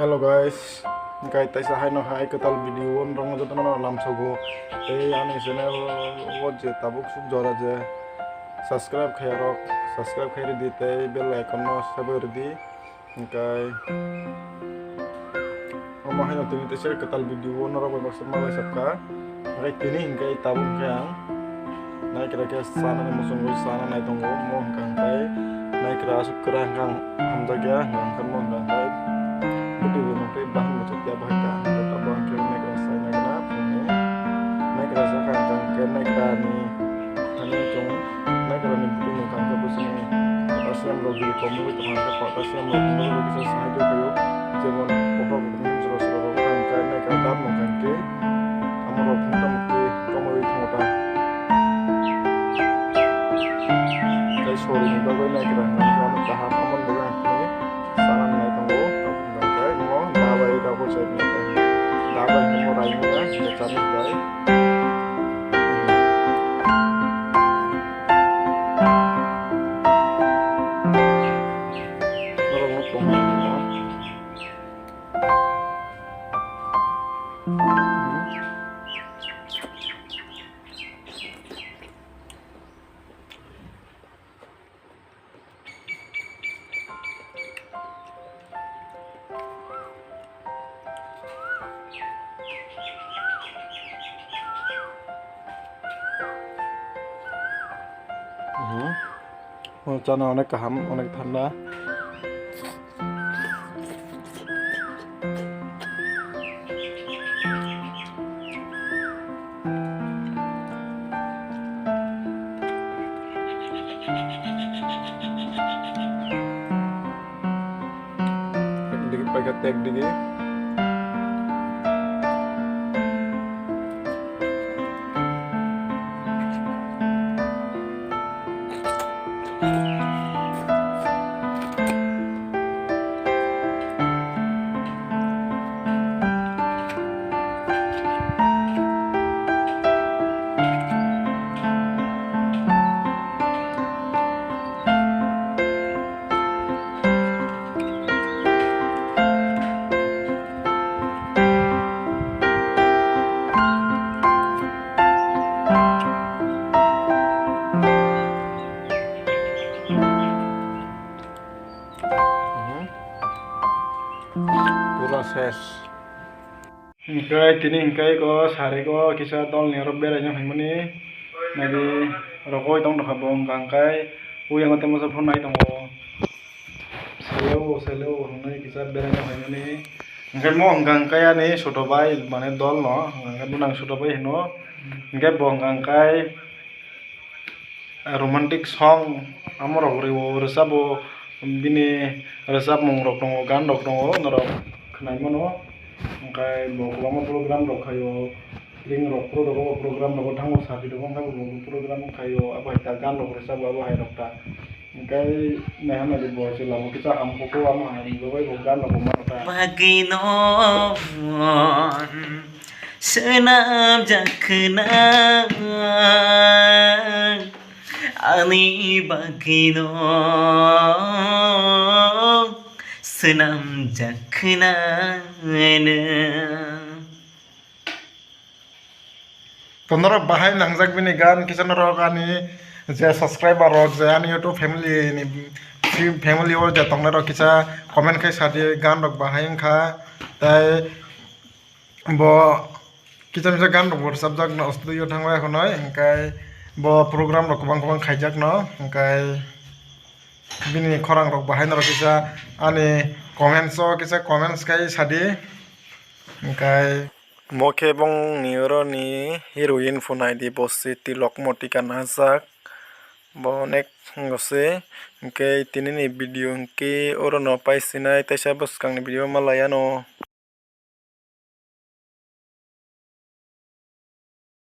Hello guys, kai tai sa hai no hai ketal video on rong joto no lam sogo ei ani channel wo je tabuk sub jora je subscribe khairi di tai bell icon no sabar di kai oma hai no tini te share ketal video on ro ba sama sabka kai tini kai tabuk kyang nai kira ke sana ne musung sana nai tongo mo kang kai nai kira asuk kerang kang hamja kya ngang kan mo ngang kai betul nanti bahan macam dia bahkan tetap bahan kira naik rasa naik apa nih naik rasa kangkang kira naik rani kami cong naik rani betul nih kangkang bus ini atas yang logi komu itu kangkang atas yang logi bisa sahaja kayu jangan pokok begini suruh kangkang naik radar mau kangkang kamu roh punta mesti kamu itu muda kayak sore ini bagai naik rani kamu tahap aman bagai ini salam naik tunggu aku saya minta dapat murah murah kita cari baik orang ngomong চনা অনেক কাহাম অনেক ঠান্ডা একদিকে পাইকাতে একদিকে proses hingkai tini hingkai ko sare ko kisa tol ni rob bera nya haimani nadi rokoi tong dokha bong kangkai uyang temo sa phone nai tongo seleo honai kisa bera nya haimani hingkai mo kangkai ani choto bai mane dol no hingkai bunang choto bai hino hingkai bong kangkai romantic song amoro riwo resabo bini resab mong rok tongo gan rok tongo norok khnai mano angkai bo kwama program rok khayo ling rok program rok thango sabi rok angkai bo program khayo abai ta gan rok resab abo hai rok ta angkai nehana di bo sila mo kita amko ko ama hai bo bai bo gan rok ma ta Baginon senam jakna ani baginon senam jakna Tonora bahai langjak bini gan kisan rok ani je subscriber rok je ani youtube family ni family o je tongna rok kisa comment khai sadi gan rok bahai kha tai bo kisan gan rok subject no studio thangwa khonoi engkai bo program rok kubang khaijak no engkai bini khorang rok bahai rok kisa ani comments o kisa comments khai sadi engkai moke bong nioro ni heroin funai di bosi tilok motika najak bonek ngose ke tini ni video ke oro no paisinai taisa boskang ni video malaya no